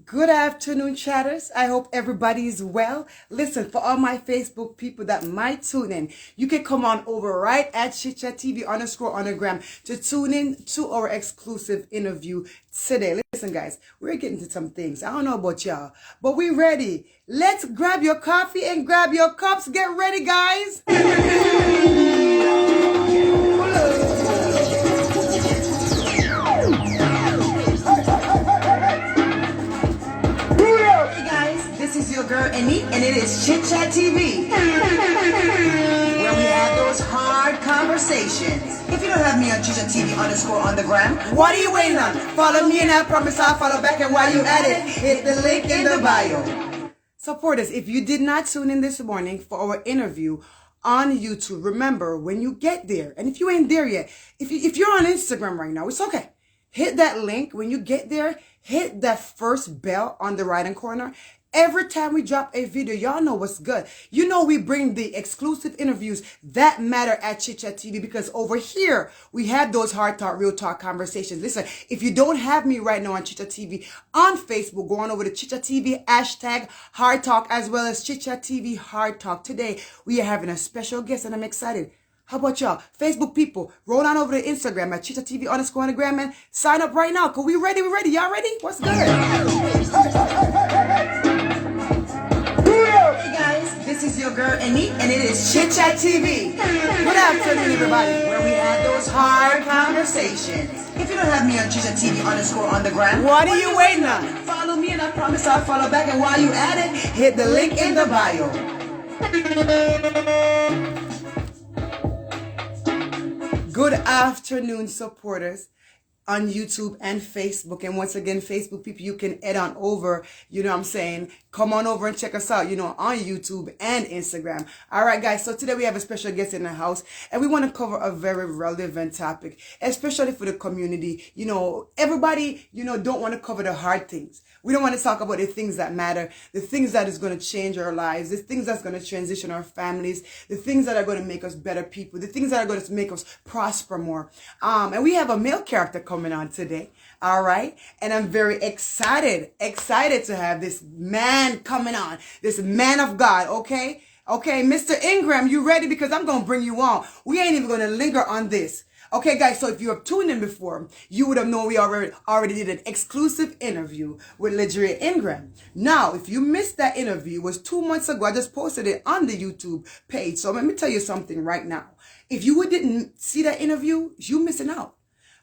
Good afternoon, chatters. I hope everybody's well. Listen, for all my Facebook people that might tune in, you can come on over right at chitchat TV underscore undergram to tune in to our exclusive interview today. Listen, guys, we're getting to some things. I don't know about y'all, but we're ready. Let's grab your coffee and grab your cups. Get ready, guys. Hey guys, this is your girl Annie, and it is Chit Chat TV, where we have those hard conversations. If you don't have me on Chit Chat TV underscore on the gram, what are you waiting on? Follow me and I promise I'll follow back, and while you at it, hit the link in the bio. Support us. If you did not tune in this morning for our interview on YouTube, remember when you get there, and if you ain't there yet, if you're on Instagram right now, it's okay. Hit that link. When you get there, hit that first bell on the right hand corner. Every time we drop a video, y'all know what's good. You know we bring the exclusive interviews that matter at Chit Chat TV, because over here, we have those hard talk, real talk conversations. Listen, if you don't have me right now on Chit Chat TV on Facebook, go on over to Chit Chat TV, hashtag hard talk, as well as Chit Chat TV hard talk. Today, we are having a special guest, and I'm excited. How about y'all? Facebook people, roll on over to Instagram at Chita TV underscore undergram and sign up right now. Cause we ready, Y'all ready? What's good? Hey guys, this is your girl Annie, and it is Chit Chat TV. Good afternoon, everybody, where we have those hard conversations. If you don't have me on Chit Chat TV underscore on the gram, what are you waiting on? Follow me and I promise I'll follow back, and while you at it, hit the link in the bio. Good afternoon, supporters on YouTube and Facebook. And once again, Facebook people, you can head on over, you know what I'm saying? Come on over and check us out, you know, on YouTube and Instagram. All right, guys. So today we have a special guest in the house, and we want to cover a very relevant topic, especially for the community. You know, everybody, you know, don't want to cover the hard things. We don't want to talk about the things that matter, the things that is going to change our lives, the things that's going to transition our families, the things that are going to make us better people, the things that are going to make us prosper more. And we have a male character coming on today. All right. And I'm very excited to have this man coming on, this man of God. Okay. Okay. Mr. Ingram, you ready? Because I'm going to bring you on. We ain't even going to linger on this. Okay, guys, so if you have tuned in before, you would have known we already did an exclusive interview with Ledria Ingram. Now, if you missed that interview, it was 2 months ago. I just posted it on the YouTube page. So let me tell you something right now. If you didn't see that interview, you're missing out.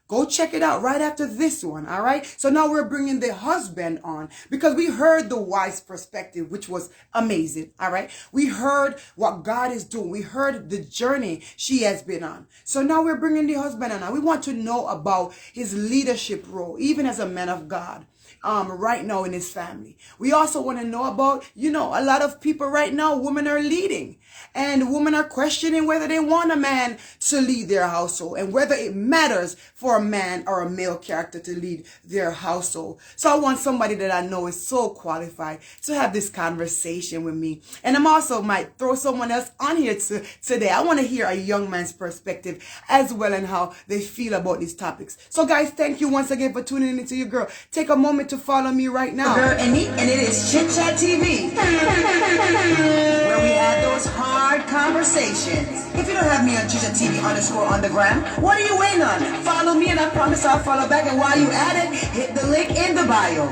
Go check it out right after this one, all right? So now we're bringing the husband on, because we heard the wife's perspective, which was amazing, all right? We heard what God is doing. We heard the journey she has been on. So now we're bringing the husband on. We want to know about his leadership role, even as a man of God. Right now in his family. We also want to know about, you know, a lot of people right now, women are leading, and women are questioning whether they want a man to lead their household, and whether it matters for a man or a male character to lead their household. So I want somebody that I know is so qualified to have this conversation with me. And I'm also might throw someone else on here today. I want to hear a young man's perspective as well, and how they feel about these topics. So guys, thank you once again for tuning into your girl. Take a moment to follow me right now. Girl Annie, and it is Chit Chat TV, where we have those hard conversations. If you don't have me on Chit Chat TV underscore on the gram, what are you waiting on? Follow me and I promise I'll follow back, and while you at it, hit the link in the bio.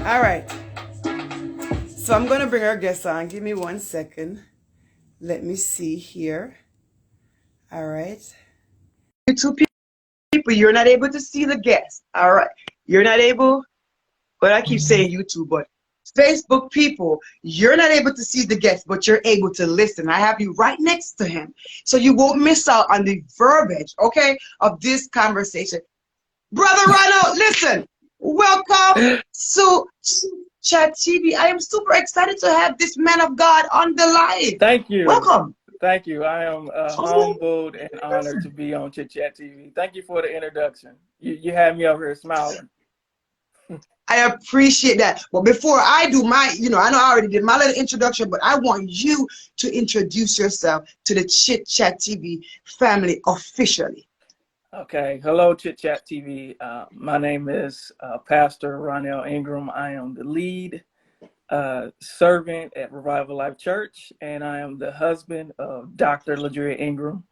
All right. So I'm going to bring our guest on. Give me 1 second. Let me see here. All right. YouTube people, you're not able to see the guest. All right. You're not able, but I keep saying YouTube, but Facebook people, you're not able to see the guest, but you're able to listen. I have you right next to him, so you won't miss out on the verbiage, okay, of this conversation. Brother Ronald, listen, welcome to Chat TV. I am super excited to have this man of God on the live. Thank you. Welcome. Thank you. I am humbled and honored to be on Chit Chat TV. Thank you for the introduction. You had me over here smiling. I appreciate that. Well, before I do my, you know, I know I already did my little introduction, but I want you to introduce yourself to the Chit Chat TV family officially. Okay. Hello, Chit Chat TV. My name is Pastor Ronell Ingram. I am the lead servant at Revival Life Church, and I am the husband of Dr. Ladria Ingram.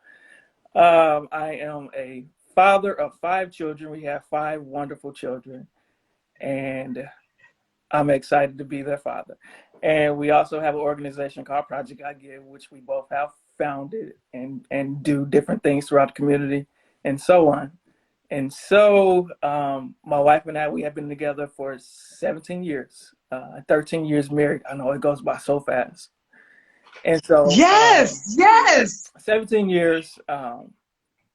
I am a father of 5 children. We have 5 wonderful children, and I'm excited to be their father. And we also have an organization called Project I Give, which we both have founded and do different things throughout the community and so on. And so my wife and I, we have been together for 17 years, 13 years married. I know it goes by so fast. And so Yes, yes. 17 years,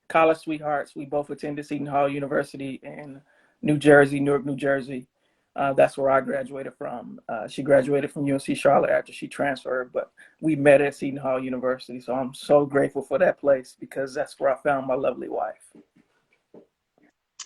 college sweethearts. We both attended Seton Hall University in New Jersey, Newark, New Jersey. That's where I graduated from. She graduated from UNC Charlotte after she transferred, but we met at Seton Hall University. So I'm so grateful for that place because that's where I found my lovely wife.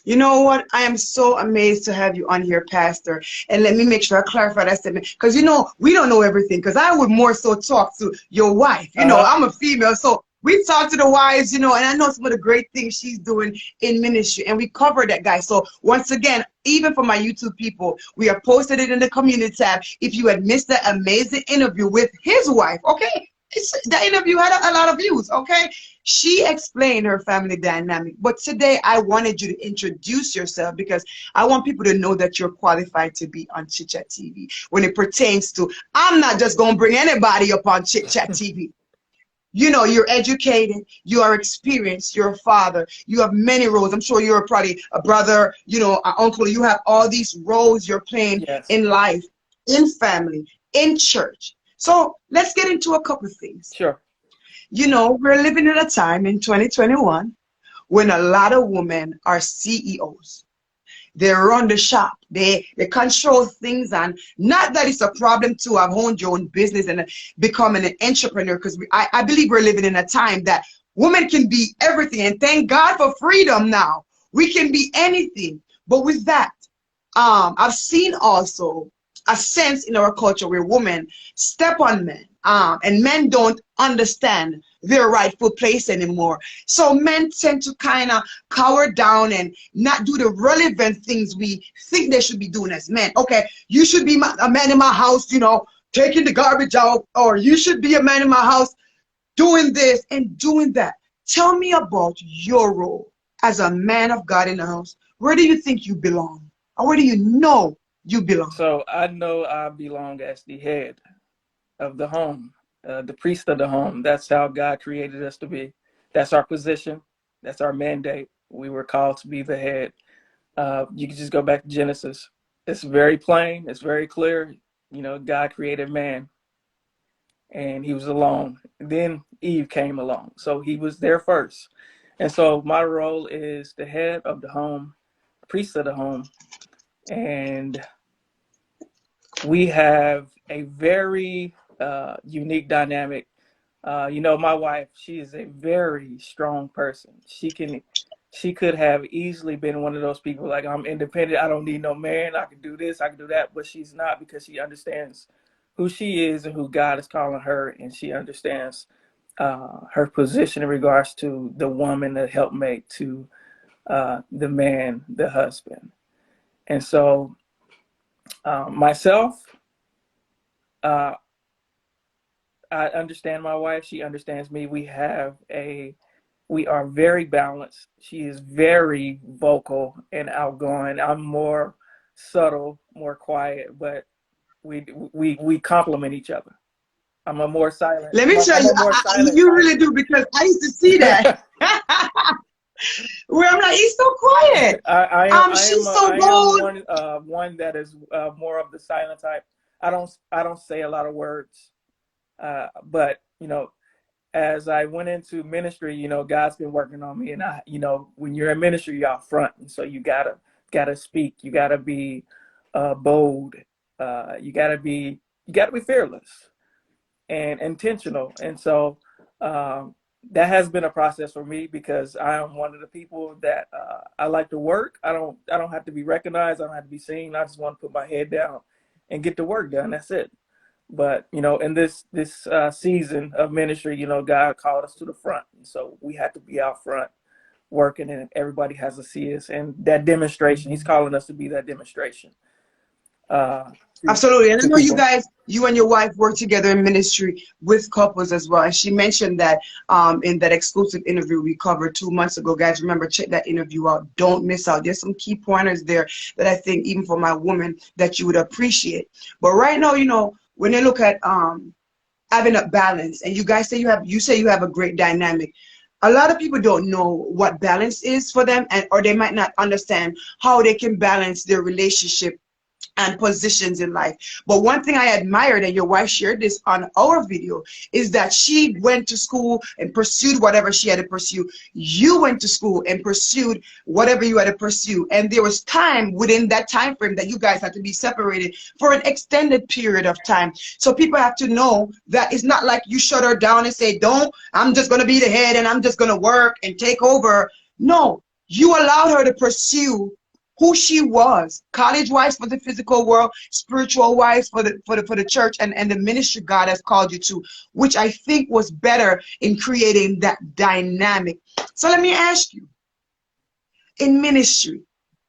You know what? I am so amazed to have you on here, Pastor. And let me make sure I clarify that statement. Because, we don't know everything. Because I would more so talk to your wife. Uh-huh. I'm a female. So we talk to the wives, and I know some of the great things she's doing in ministry. And we cover that, guys. So once again, even for my YouTube people, we have posted it in the community tab. If you had missed that amazing interview with his wife, okay? That interview had a lot of views, okay? She explained her family dynamic. But today I wanted you to introduce yourself because I want people to know that you're qualified to be on Chit Chat TV when it pertains to, I'm not just going to bring anybody up on Chit Chat TV. You're educated, you are experienced, you're a father, you have many roles. I'm sure you're probably a brother, an uncle. You have all these roles you're playing Yes. in life, in family, in church. So let's get into a couple of things. Sure. We're living in a time in 2021 when a lot of women are CEOs. They run the shop. They control things, and not that it's a problem to have owned your own business and becoming an entrepreneur, because I believe we're living in a time that women can be everything, and thank God for freedom now. We can be anything. But with that, I've seen also a sense in our culture where women step on men, and men don't understand their rightful place anymore. So men tend to kind of cower down and not do the relevant things we think they should be doing as men. Okay, you should be a man in my house, taking the garbage out, or you should be a man in my house doing this and doing that. Tell me about your role as a man of God in the house. Where do you think you belong? Or where do you know you belong? So I know I belong as the head of the home, the priest of the home. That's how God created us to be. That's our position. That's our mandate. We were called to be the head. You can just go back to Genesis. It's very plain. It's very clear. God created man, and he was alone. Then Eve came along, so he was there first. And so my role is the head of the home, priest of the home, and we have a very unique dynamic. My wife, she is a very strong person. She could have easily been one of those people like, I'm independent. I don't need no man. I can do this. I can do that. But she's not, because she understands who she is and who God is calling her. And she understands her position in regards to the woman, the helpmate, to the man, the husband. And so myself, uh, I understand my wife. She understands me. We are very balanced. She is very vocal and outgoing. I'm more subtle, more quiet, but we complement each other. I'm a more silent. Let me tell I'm you, a more silent you type. really do, because I used to see that. Where I'm like, he's so quiet. She's so I am bold. one that is more of the silent type. I don't say a lot of words, but as I went into ministry, God's been working on me, and when you're in ministry, you're out front, and so you gotta speak, you gotta be bold, you gotta be fearless and intentional, and so that has been a process for me because I am one of the people that I like to work. I don't have to be recognized. I don't have to be seen. I just want to put my head down and get the work done. That's it. But in this season of ministry, God called us to the front, and so we had to be out front. working, and everybody has to see us. And that demonstration, he's calling us to be that demonstration uh, to, Absolutely. And I to know you people. guys, you and your wife work together in ministry with couples as well. And she mentioned that in that exclusive interview we covered 2 months ago. Guys, remember, check that interview out. Don't miss out. There's some key pointers there that I think even for my woman that you would appreciate. But right now, when they look at having a balance, and you guys say you have a great dynamic. A lot of people don't know what balance is for them, and or they might not understand how they can balance their relationship and positions in life. But one thing I admired, and your wife shared this on our video, is that she went to school and pursued whatever she had to pursue. You went to school and pursued whatever you had to pursue. And there was time within that time frame that you guys had to be separated for an extended period of time. So people have to know that it's not like you shut her down and say, don't, I'm just going to be the head and I'm just going to work and take over. No, you allowed her to pursue who she was, college wise for the physical world, spiritual wise for the church and the ministry God has called you to, which I think was better in creating that dynamic. So let me ask you, in ministry,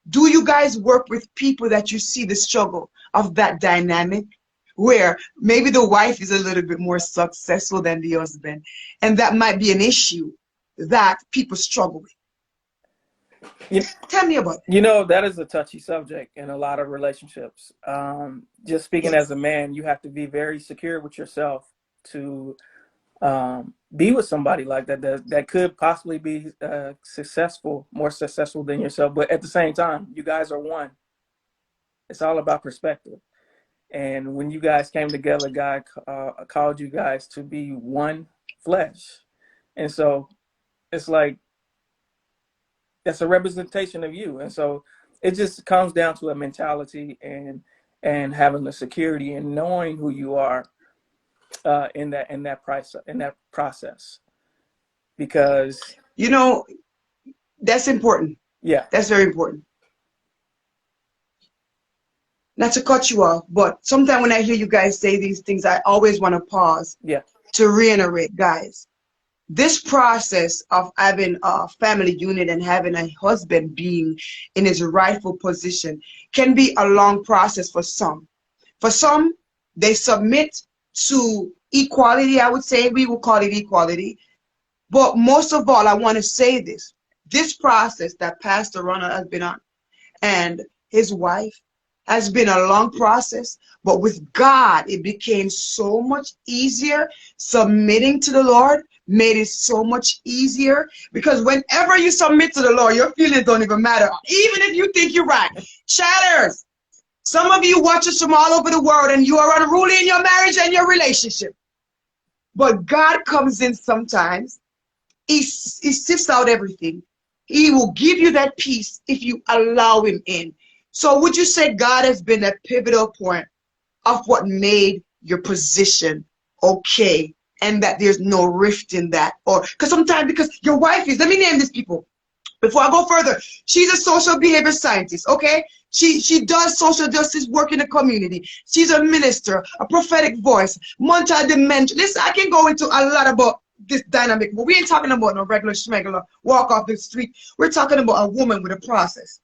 do you guys work with people that you see the struggle of that dynamic, where maybe the wife is a little bit more successful than the husband, and that might be an issue that people struggle with? You, Tell me about that. that is a touchy subject in a lot of relationships. Just speaking as Yes. a man, you have to be very secure with yourself to be with somebody like that could possibly be successful, more successful than yourself. But at the same time, you guys are one. It's all about perspective. And when you guys came together, God called you guys to be one flesh. And so it's like that's a representation of you. And so it just comes down to a mentality and having the security and knowing who you are in that process. Because You know, that's important. yeah, That's very important. Not to cut you off, but sometimes when I hear you guys say these things, I always want to pause yeah, to reiterate, guys. This process of having a family unit and having a husband being in his rightful position can be a long process for some. For some, they submit to equality, I would say. We will call it equality. But most of all, I want to say this. This process that Pastor Ronald has been on, and his wife, has been a long process, but with God it became so much easier. Submitting to the Lord made it so much easier, because whenever you submit to the Lord, your feelings don't even matter, even if you think you're right. Chatters, some of you watch us from all over the world and you are unruly in your marriage and your relationship, but God comes in sometimes. He sifts out everything. He will give you that peace if you allow him in. So would you say God has been a pivotal point of what made your position okay, and that there's no rift in that? Or because your wife is, let me name these people before I go further. She's a social behavior scientist, okay? She does social justice work in the community. She's a minister, a prophetic voice, multi-dimensional. Listen, I can go into a lot about this dynamic, but we ain't talking about no regular schmegular walk off the street. We're talking about a woman with a process.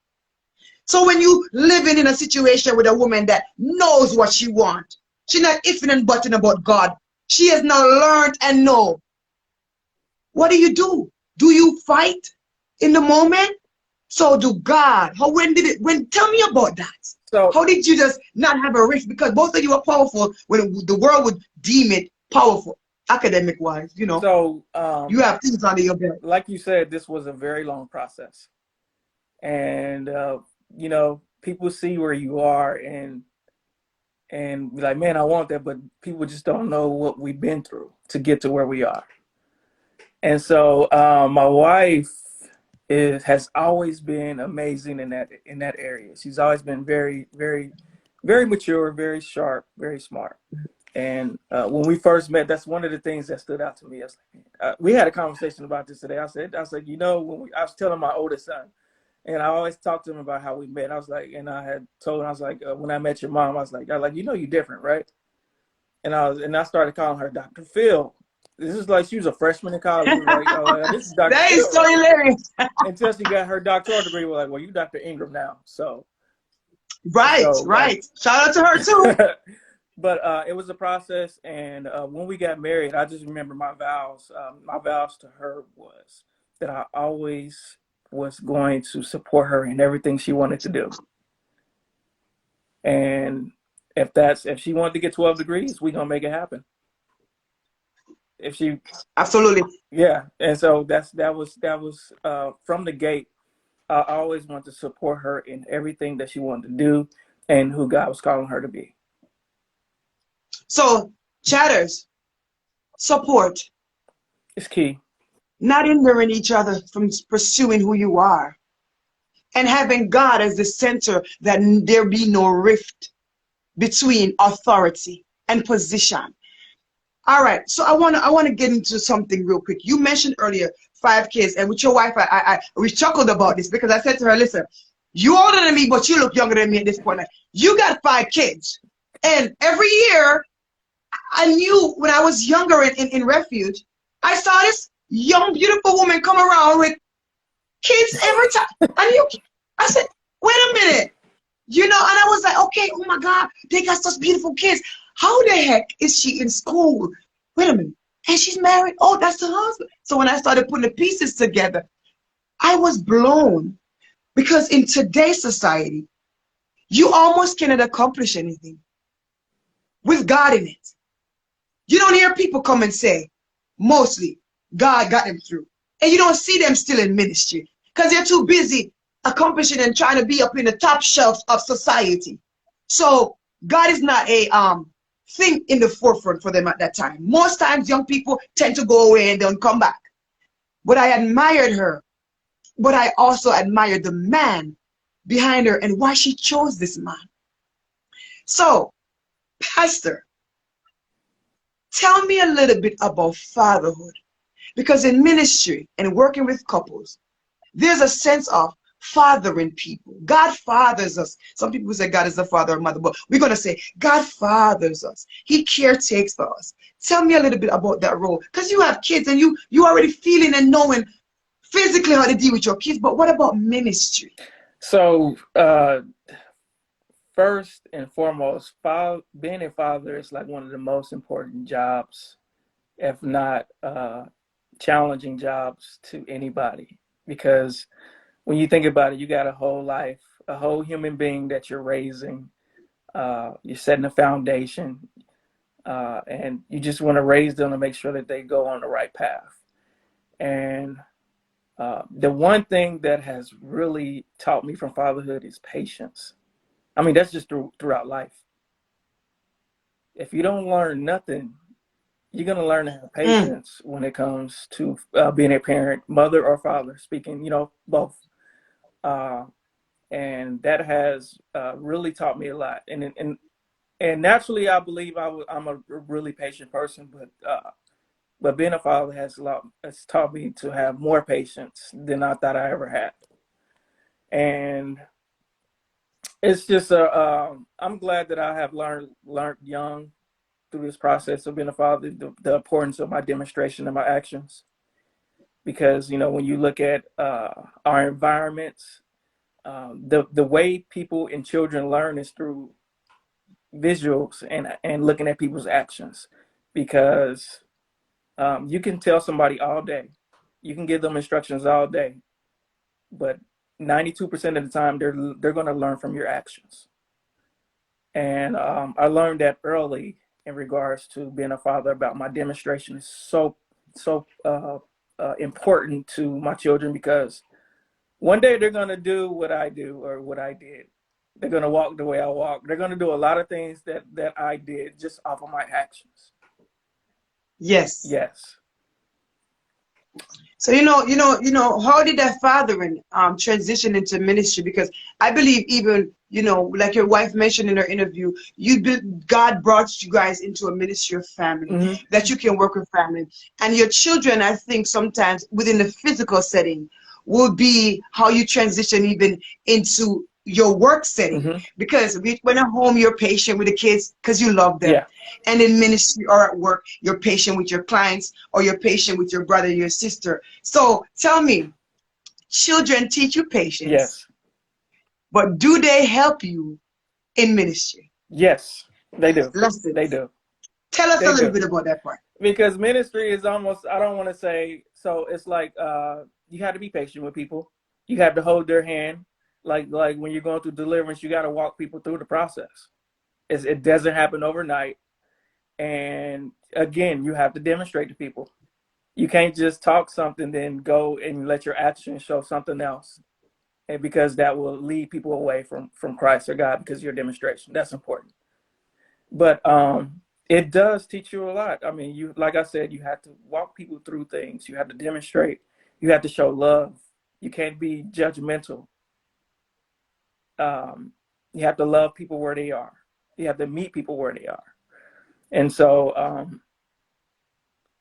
So when you living in a situation with a woman that knows what she wants, she's not ifing and butting about God. She has now learned and know. What do you do? Do you fight in the moment? So do God. Tell me about that. so How did you just not have a rift? Because both of you are powerful when the world would deem it powerful, academic wise, so you have things under your belt. like you said, this was a very long process. And people see where you are and be like, man, I want that, but people just don't know what we've been through to get to where we are. And so my wife has always been amazing in that area. She's always been very, very, very mature, very sharp, very smart. And when we first met, that's one of the things that stood out to me. We had a conversation about this today. I was like, I was telling my oldest son, and I always talked to him about how we met. I was like, and I had told him, I was like, when I met your mom, I was like, you're different, right? And I started calling her Dr. Phil. This is like she was a freshman in college. She was like, oh, this is Dr. That is Phil, so right? hilarious. Until she got her doctoral degree, we're like, well, you Dr. Ingram now. So, Right, like, right. Shout out to her too. but it was a process. And when we got married, I just remember my vows. My vows to her was that I always was going to support her in everything she wanted to do. And if she wanted to get 12 degrees, we're gonna make it happen. If she, Absolutely. yeah. And so that was from the gate. I always want to support her in everything that she wanted to do and who God was calling her to be. So, chatters, support, It's key. not hindering each other from pursuing who you are, and having God as the center, that there be no rift between authority and position. All right, so I want to get into something real quick. You mentioned earlier 5 kids, and with your wife, we chuckled about this because I said to her, "Listen, you older than me, but you look younger than me at this point. Like, you got 5 kids, and every year I knew when I was younger in refuge, I saw this young, beautiful woman come around with kids every time. And I said, wait a minute, and I was like, okay, oh my God, they got such beautiful kids. How the heck is she in school? Wait a minute, and she's married. Oh, that's the husband. So when I started putting the pieces together, I was blown because in today's society, you almost cannot accomplish anything with God in it. You don't hear people come and say, mostly, God got them through. And you don't see them still in ministry because they're too busy accomplishing and trying to be up in the top shelves of society. So God is not a thing in the forefront for them at that time. Most times young people tend to go away and don't come back. But I admired her. But I also admired the man behind her and why she chose this man. So, Pastor, tell me a little bit about fatherhood. Because in ministry and working with couples, there's a sense of fathering people. God fathers us. Some people say God is the father or mother, but we're going to say God fathers us. He caretakes for us. Tell me a little bit about that role. Because you have kids and you already feeling and knowing physically how to deal with your kids, but what about ministry? So, first and foremost, being a father is like one of the most important jobs, if not challenging jobs to anybody. Because when you think about it, you got a whole life, a whole human being that you're raising. You're setting a foundation, and you just want to raise them to make sure that they go on the right path. And the one thing that has really taught me from fatherhood is patience. I mean, that's just throughout life. If you don't learn nothing, you're going to learn to have patience when it comes to being a parent, mother or father, speaking, both. And that has really taught me a lot. And naturally, I believe I'm a really patient person, but being a father has taught me to have more patience than I thought I ever had. And it's just I'm glad that I have learned young through this process of being a father the importance of my demonstration and my actions. Because when you look at our environments, the way people and children learn is through visuals and looking at people's actions. Because you can tell somebody all day, you can give them instructions all day, but 92% of the time they're going to learn from your actions. And I learned that early in regards to being a father, about my demonstration is so important to my children, because one day they're going to do what I do or what I did. They're going to walk the way I walk. They're going to do a lot of things that I did just off of my actions. Yes. Yes. So how did that fathering transition into ministry? Because I believe even like your wife mentioned in her interview, God brought you guys into a ministry of family, that you can work with family, and your children. I think sometimes within the physical setting will be how you transition even into your work setting, Hmm. because when at home you're patient with the kids because you love them, Yeah. and in ministry or at work you're patient with your clients or you're patient with your brother, your sister. So tell me, children teach you patience, Yes. but do they help you in ministry? Yes. They do. They Lessons. do. Tell us a They little do. bit about that part. Because ministry is almost, I don't want to say, so it's like you have to be patient with people. You have to hold their hand. Like when you're going through deliverance, you got to walk people through the process. It doesn't happen overnight. And again, you have to demonstrate to people. You can't just talk something, then go and let your actions show something else. And because that will lead people away from Christ or God because of your demonstration. That's important. But it does teach you a lot. I mean, you, like I said, you have to walk people through things. You have to demonstrate. You have to show love. You can't be judgmental. um, you have to love people where they are. You have to meet people where they are. And so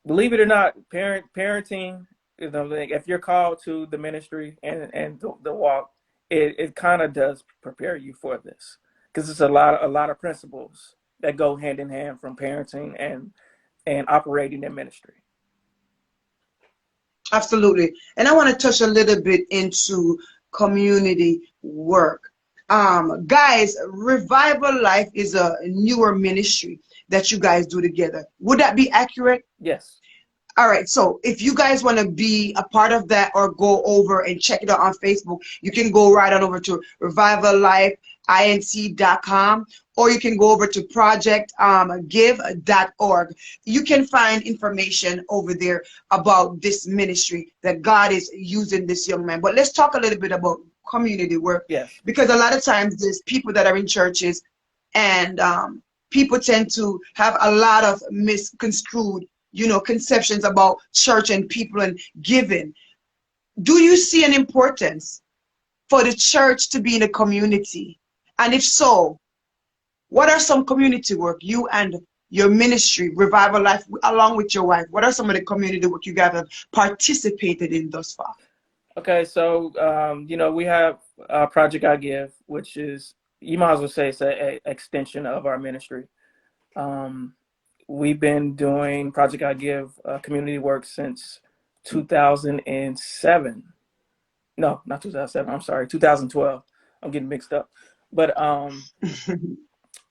believe it or not, parenting, you know, like if you're called to the ministry and the walk, it kind of does prepare you for this, because it's a lot of principles that go hand in hand from parenting and operating in ministry. Absolutely. And I want to touch a little bit into community work. Guys, Revival Life is a newer ministry that you guys do together. Would that be accurate? Yes. All right, so if you guys want to be a part of that or go over and check it out on Facebook, you can go right on over to revivallifeinc.com, or you can go over to projectgive.org. You can find information over there about this ministry that God is using this young man. But let's talk a little bit about community work, Yes. because a lot of times there's people that are in churches, and people tend to have a lot of misconstrued, conceptions about church and people and giving. Do you see an importance for the church to be in a community? And if so, what are some community work you and your ministry, Revival Life, along with your wife, what are some of the community work you guys have participated in thus far? Okay, so we have Project I Give, which is, you might as well say it's a extension of our ministry. Um, we've been doing Project I Give community work since 2007. No, not 2007. I'm sorry, 2012. I'm getting mixed up. But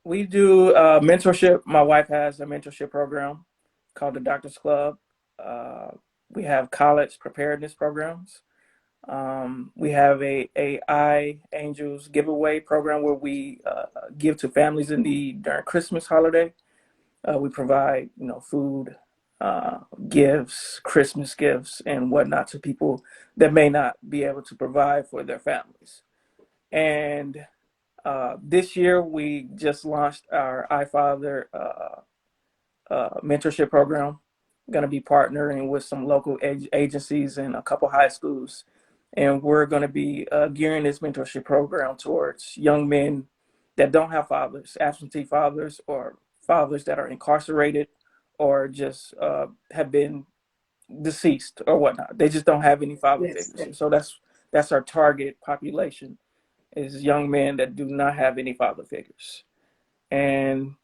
we do mentorship. My wife has a mentorship program called the Doctors Club. Uh, we have college preparedness programs. We have a AI Angels giveaway program where we give to families in need during Christmas holiday. We provide, food, gifts, Christmas gifts, and whatnot to people that may not be able to provide for their families. And this year, we just launched our iFather mentorship program. Going to be partnering with some local agencies and a couple high schools, and we're going to be gearing this mentorship program towards young men that don't have fathers, absentee fathers, or fathers that are incarcerated, or just have been deceased or whatnot. They just don't have any father Yes. figures. So that's our target population, is young men that do not have any father figures. And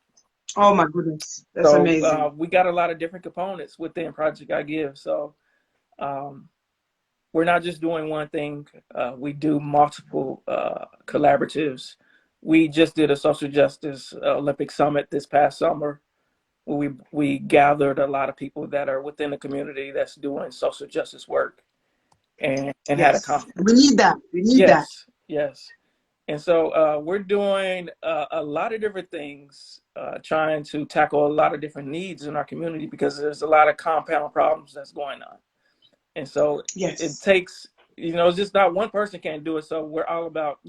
Oh my goodness, that's so amazing. we got a lot of different components within Project I Give. So um, we're not just doing one thing. We do multiple collaboratives. We just did a social justice Olympic summit this past summer, where we gathered a lot of people that are within the community that's doing social justice work, and had a Yes, we conference. need that. We need that. Yes, yes. And so we're doing a lot of different things, trying to tackle a lot of different needs in our community, because there's a lot of compound problems that's going on. And so it Yes, takes, it's just not one person can't do it. So we're all about,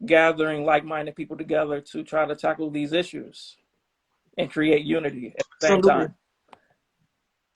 gathering like-minded people together to try to tackle these issues and create unity at the same absolutely. time.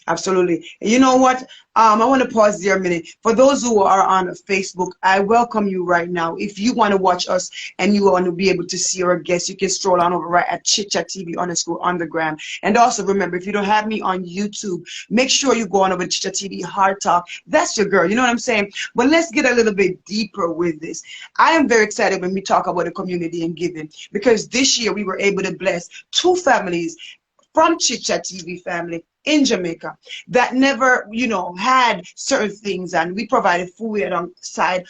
Absolutely. And you know what? I want to pause there a minute. For those who are on Facebook, I welcome you right now. If you want to watch us and you want to be able to see our guests, you can stroll on over right at Chit Chat TV underscore underground. And also remember, if you don't have me on YouTube, make sure you go on over to Chit Chat TV Hard Talk. That's your girl. You know what I'm saying? But let's get a little bit deeper with this. I am very excited when we talk about the community and giving because this year we were able to bless two families from Chit Chat TV family in Jamaica that never, had certain things, and we provided food alongside,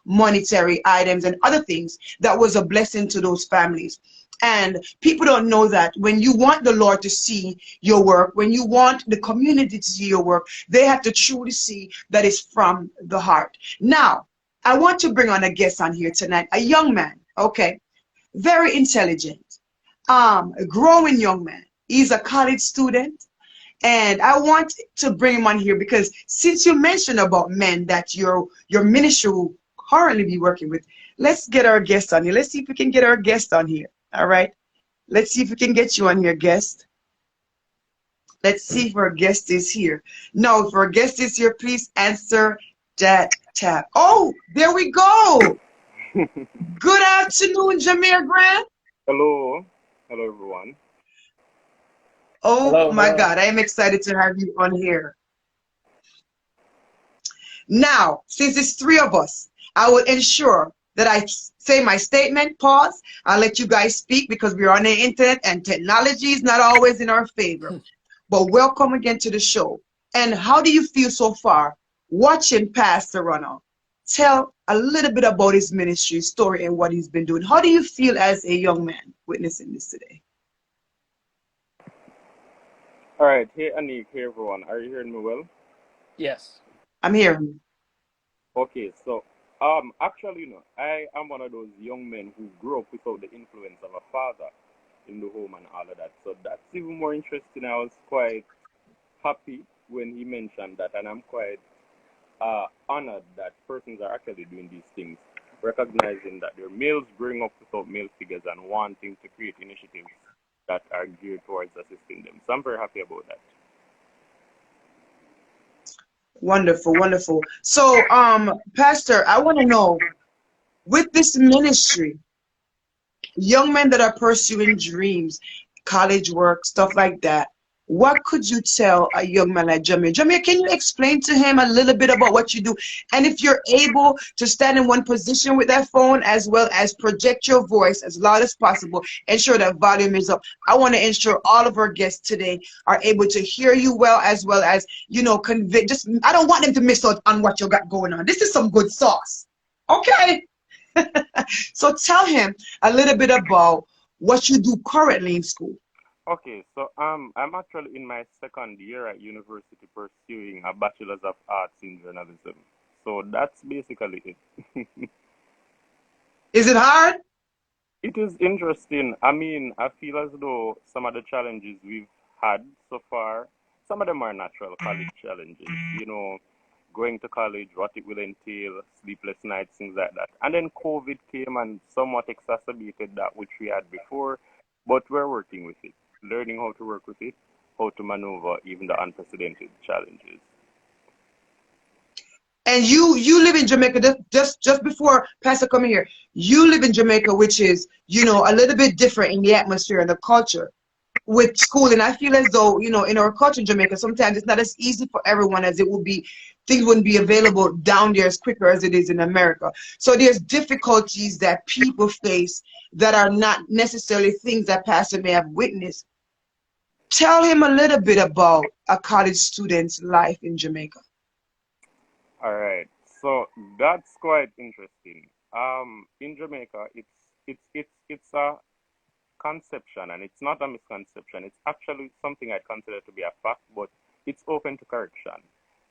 monetary items and other things that was a blessing to those families. And people don't know that when you want the Lord to see your work, when you want the community to see your work, they have to truly see that it's from the heart. Now, I want to bring on a guest on here tonight, a young man, okay, very intelligent, a growing young man. He's a college student. And I want to bring him on here because since you mentioned about men that your ministry will currently be working with, let's get our guest on here. Let's see if we can get our guest on here. All right. Let's see if we can get you on here, guest. Let's see if our guest is here. No, if our guest is here, please answer that tab. Oh, there we go. Good afternoon, Jameer Grant. Hello. Hello, everyone. Oh Hello, my hello. God, I am excited to have you on here. Now, since it's three of us, I will ensure that I say my statement, pause. I'll let you guys speak because we're on the internet and technology is not always in our favor. But welcome again to the show. And how do you feel so far watching Pastor Ronald tell a little bit about his ministry story and what he's been doing? How do you feel as a young man witnessing this today? All right. Hey, Anik. Hey, everyone. Are you hearing me well? Yes. I'm here. Okay. So, actually, I am one of those young men who grew up without the influence of a father in the home and all of that. So that's even more interesting. I was quite happy when he mentioned that, and I'm quite honored that persons are actually doing these things, recognizing that there are males growing up without male figures and wanting to create initiatives that are geared towards assisting them. So I'm very happy about that. Wonderful, wonderful. So, Pastor, I want to know with this ministry, young men that are pursuing dreams, college work, stuff like that, what could you tell a young man like Jamir? Jamir, can you explain to him a little bit about what you do? And if you're able to stand in one position with that phone as well as project your voice as loud as possible, ensure that volume is up. I want to ensure all of our guests today are able to hear you well as, convey. Just I don't want them to miss out on what you got going on. This is some good sauce. Okay. So tell him a little bit about what you do currently in school. Okay, so I'm actually in my second year at university pursuing a Bachelor's of Arts in Journalism. So that's basically it. Is it hard? It is interesting. I mean, I feel as though some of the challenges we've had so far, some of them are natural college challenges, going to college, what it will entail, sleepless nights, things like that. And then COVID came and somewhat exacerbated that which we had before, but we're working with it, learning how to work with it, how to maneuver even the unprecedented challenges. And you live in Jamaica just before Pastor coming here. You live in Jamaica, which is, a little bit different in the atmosphere and the culture with school. And I feel as though, in our culture in Jamaica, sometimes it's not as easy for everyone as it would be. Things wouldn't be available down there as quicker as it is in America. So there's difficulties that people face that are not necessarily things that Pastor may have witnessed. Tell him a little bit about a college student's life in Jamaica. All right. So that's quite interesting. In Jamaica, it's a conception, and it's not a misconception. It's actually something I consider to be a fact, but it's open to correction.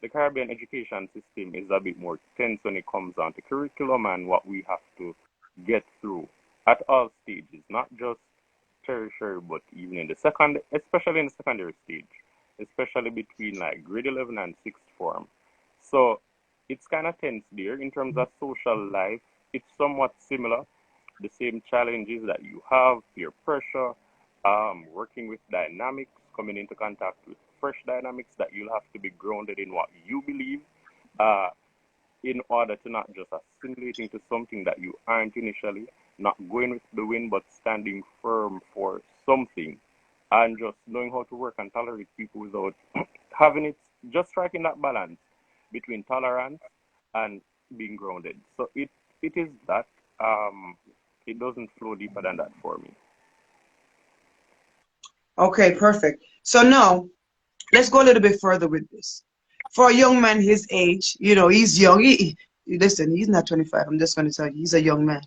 The Caribbean education system is a bit more tense when it comes down to curriculum and what we have to get through at all stages, not just tertiary, but even in the second, especially in the secondary stage, especially between like grade 11 and sixth form. So it's kind of tense there in terms of social life. It's somewhat similar, the same challenges that you have, peer pressure, working with dynamics, coming into contact with fresh dynamics that you'll have to be grounded in what you believe, uh, in order to not just assimilate into something that you aren't initially, not going with the wind, but standing firm for something, and just knowing how to work and tolerate people without having it, just striking that balance between tolerance and being grounded. So it is that. It doesn't flow deeper than that for me. Okay, perfect. So now let's go a little bit further with this. For a young man his age, he's young. Listen, he's not 25. I'm just going to tell you, he's a young man.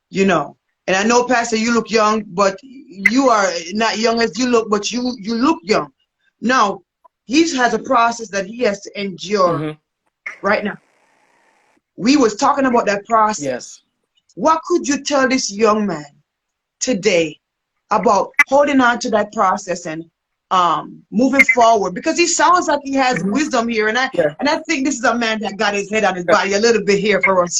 you know. And I know, Pastor, you look young, but you are not young as you look, but you look young. Now, he has a process that he has to endure Hmm. right now. We was talking about that process. Yes. What could you tell this young man today about holding on to that process and moving forward? Because he sounds like he has Hmm. wisdom here, and I Yeah. and I think this is a man that got his head on his body a little bit here for us.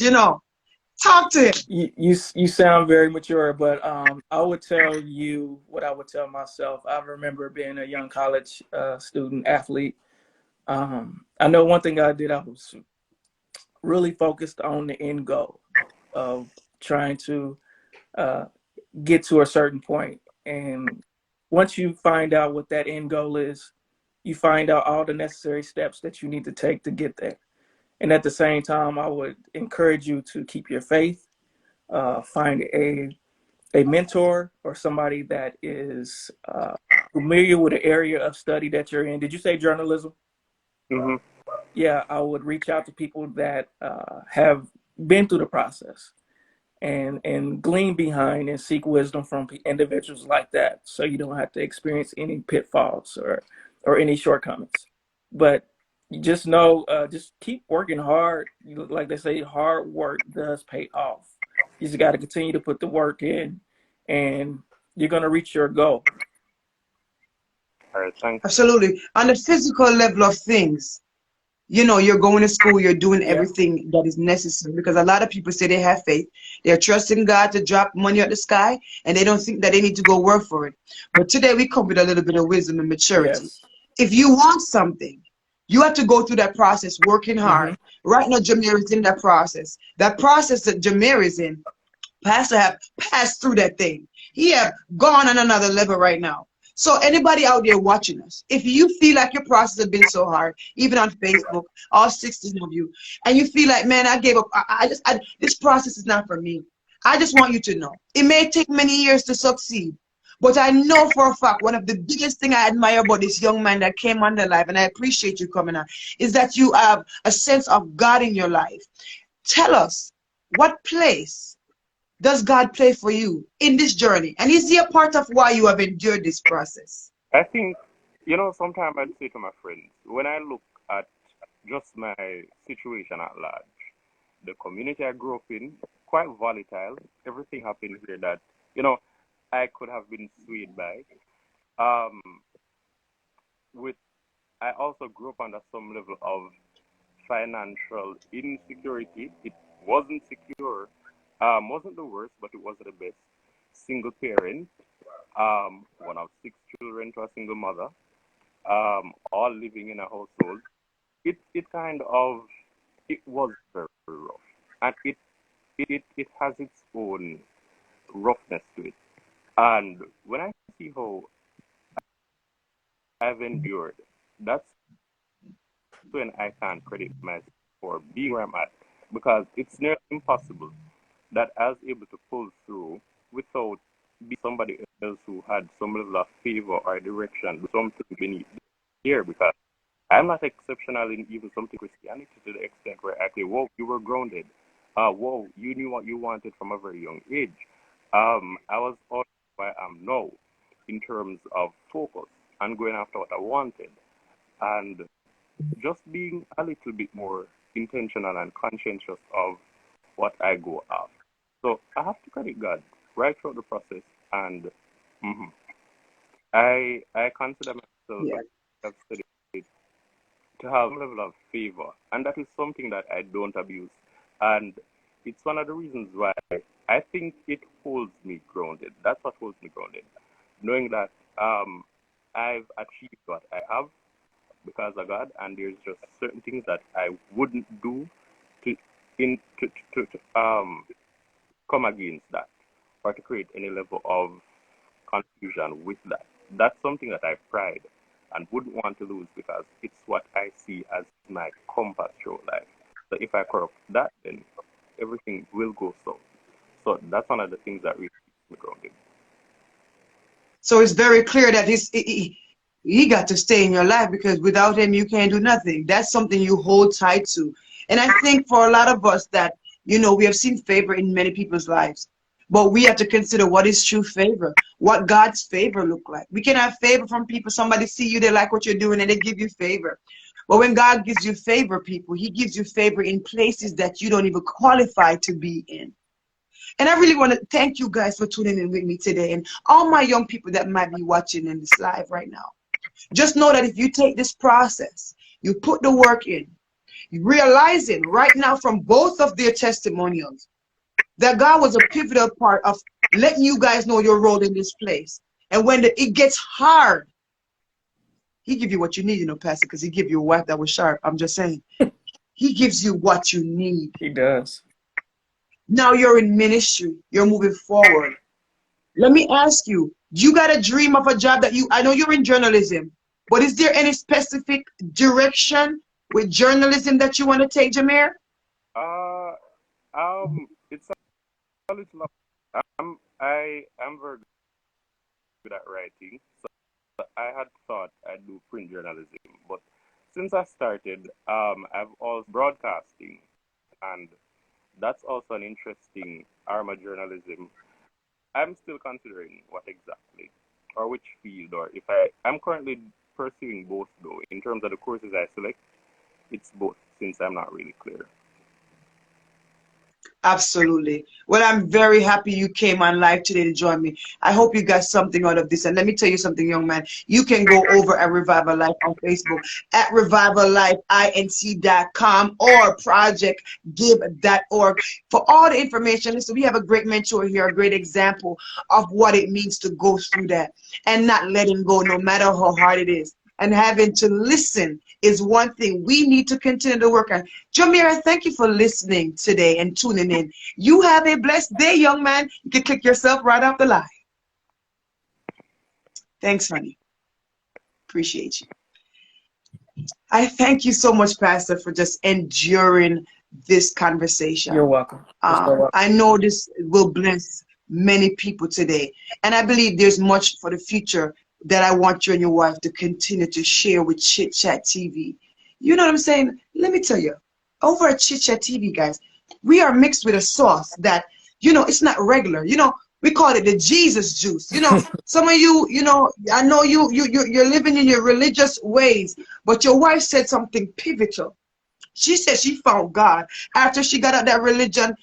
Talk to him. You sound very mature, but I would tell you what I would tell myself. I remember being a young college student athlete. I know one thing I did. I was really focused on the end goal of trying to uh, get to a certain point. And once you find out what that end goal is, you find out all the necessary steps that you need to take to get there. And at the same time, I would encourage you to keep your faith, find a mentor or somebody that is familiar with the area of study that you're in. Did you say journalism? Hmm. Yeah, I would reach out to people that have been through the process and glean behind and seek wisdom from individuals like that, so you don't have to experience any pitfalls or any shortcomings. But you just know, just keep working hard. Like they say, hard work does pay off. You just got to continue to put the work in, and you're gonna reach your goal. All right, thanks. Absolutely. On the physical level of things, you're going to school, you're doing Yeah. everything that is necessary because a lot of people say they have faith. They're trusting God to drop money out the sky and they don't think that they need to go work for it. But today we come with a little bit of wisdom and maturity. Yes. If you want something, you have to go through that process, working Mm-hmm. hard. Right now, Jameer is in that process. That process that Jameer is in, Pastor have passed through that thing. He have gone on another level right now. So anybody out there watching us, if you feel like your process has been so hard, even on Facebook, all 16 of you, and you feel like, man, I gave up. This process is not for me. I just want you to know, it may take many years to succeed, but I know for a fact one of the biggest thing I admire about this young man that came on the life, and I appreciate you coming on, is that you have a sense of God in your life. Tell us, what place does God play for you in this journey? And is he a part of why you have endured this process? I think, sometimes I'd say to my friends, when I look at just my situation at large, the community I grew up in, quite volatile. Everything happened here that, you know, I could have been swayed by. Um, with I also grew up under some level of financial insecurity. It wasn't secure, wasn't the worst, but it wasn't the best. Single parent, one of six children to a single mother, all living in a household. It kind of it was very rough, and it has its own roughness to it. And when I see how I've endured, that's when I can't credit myself for being where I'm at, because it's nearly impossible that I was able to pull through without being somebody else who had some level of favor or direction, something beneath here, because I'm not exceptional in even something Christianity to the extent where I say, whoa, you were grounded. Whoa, you knew what you wanted from a very young age. I was all where I am now in terms of focus and going after what I wanted. And just being a little bit more intentional and conscientious of what I go after. So I have to credit God right throughout the process, and mhm, I consider myself, Yeah. as I've said it, to have a level of favor, and that is something that I don't abuse, and it's one of the reasons why I think it holds me grounded. That's what holds me grounded, knowing that I've achieved what I have, because of God, and there's just certain things that I wouldn't do to come against that or to create any level of confusion with that. That's something that I pride and wouldn't want to lose because it's what I see as my compass through life. So if I corrupt that, then everything will go south. So that's one of the things that really keeps me grounded. So it's very clear that he got to stay in your life, because without him you can't do nothing. That's something you hold tight to. And I think for a lot of us that, we have seen favor in many people's lives, but we have to consider what is true favor, what God's favor look like. We can have favor from people. Somebody see you, they like what you're doing, and they give you favor. But when God gives you favor, people, he gives you favor in places that you don't even qualify to be in. And I really want to thank you guys for tuning in with me today, and all my young people that might be watching in this live right now. Just know that if you take this process, you put the work in, you realizing right now from both of their testimonials that God was a pivotal part of letting you guys know your role in this place. And when it gets hard, he give you what you need, Pastor, because he give you a wife that was sharp. I'm just saying. He gives you what you need. He does. Now you're in ministry. You're moving forward. Let me ask you, you got a dream of a job that I know you're in journalism, but is there any specific direction with journalism that you want to take, Jameer? It's a little. I'm very good at writing, so I had thought I'd do print journalism, but since I started, I've also broadcasting, and that's also an interesting arm of journalism. I'm still considering what exactly, or which field, or if I'm currently pursuing both though. In terms of the courses I select, it's both, since I'm not really clear. Absolutely. Well, I'm very happy you came on live today to join me. I hope you got something out of this. And let me tell you something, young man. You can go over at Revival Life on Facebook, at revivallifeinc.com or projectgive.org for all the information. Listen, we have a great mentor here, a great example of what it means to go through that and not letting go no matter how hard it is. And having to listen is one thing we need to continue to work on. Jameer, thank you for listening today and tuning in. You have a blessed day, young man. You can click yourself right off the live. Thanks, honey. Appreciate you. I thank you so much, Pastor, for just enduring this conversation. You're welcome. I know this will bless many people today. And I believe there's much for the future that I want you and your wife to continue to share with Chit Chat TV. You know what I'm saying? Let me tell you, over at Chit Chat TV, guys, we are mixed with a sauce that, it's not regular. We call it the Jesus juice. Some of you, I know you're living in your religious ways, but your wife said something pivotal. She said she found God after she got out that religion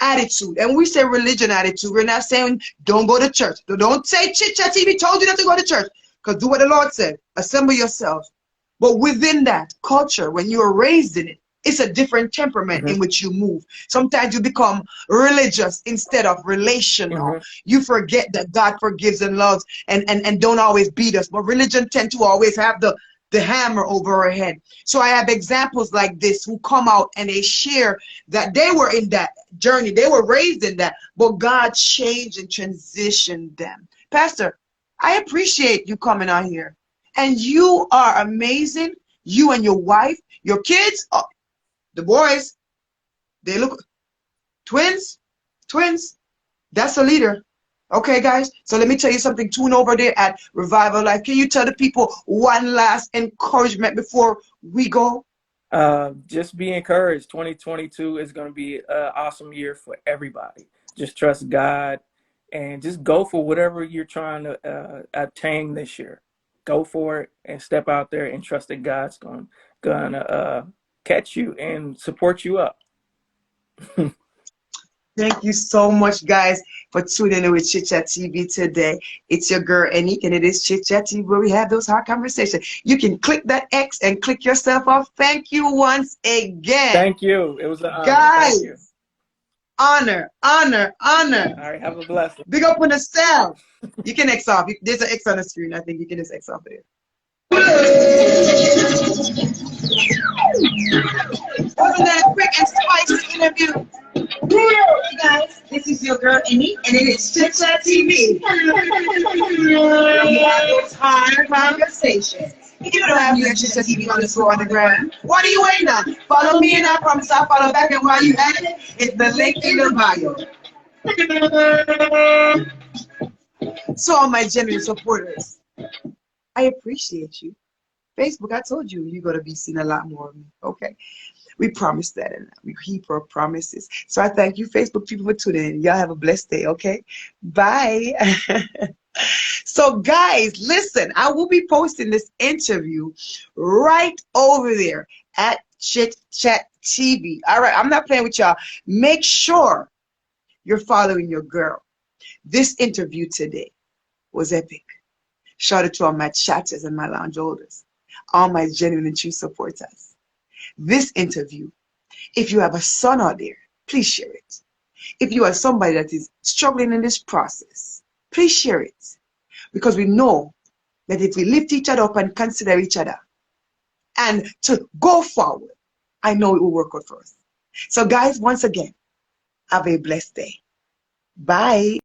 attitude. And we say religion attitude. We're not saying don't go to church. Don't say Chit Chat TV told you not to go to church. Because do what the Lord said. Assemble yourselves. But within that culture, when you are raised in it, it's a different temperament in which you move. Sometimes you become religious instead of relational. You forget that God forgives and loves and don't always beat us. But religion tend to always have the hammer over our head. So I have examples like this who come out and they share that they were in that journey. They were raised in that, but God changed and transitioned them. Pastor, I appreciate you coming on here. And you are amazing. You and your wife, your kids, the boys, they look twins. That's a leader. Okay, guys, so let me tell you something. Tune over there at Revival Life. Can you tell the people one last encouragement before we go? Just be encouraged. 2022 is going to be an awesome year for everybody. Just trust God and just go for whatever you're trying to attain this year. Go for it and step out there and trust that God's going to catch you and support you up. Thank you so much, guys, for tuning in with Chit Chat TV today. It's your girl, Anique, and it is Chit Chat TV where we have those hard conversations. You can click that X and click yourself off. Thank you once again. Thank you. It was an honor. Guys, thank you. Honor. All right, have a blessing. Big up on the cell. You can X off. There's an X on the screen. I think you can just X off there. Wasn't that a quick and spicy interview? Hey guys, this is your girl Amy, and it is Chit Chat TV. We have those hard conversations. If you don't have me on Chit Chat TV on the ground, what are you waiting on? Follow me and I promise I'll follow back, and while you at it, it's the link in the bio. So all my genuine supporters, I appreciate you. Facebook, I told you you're going to be seeing a lot more of me, okay? We promised that, and we keep our promises. So I thank you, Facebook people, for tuning in. Y'all have a blessed day, okay? Bye. So, guys, listen, I will be posting this interview right over there at Chit Chat TV. All right, I'm not playing with y'all. Make sure you're following your girl. This interview today was epic. Shout out to all my chatters and my lounge holders, all my genuine and true supporters. This interview, if you have a son out there, please share it. If you are somebody that is struggling in this process, please share it. Because we know that if we lift each other up and consider each other and to go forward, I know it will work out for us. So guys, once again, have a blessed day. Bye.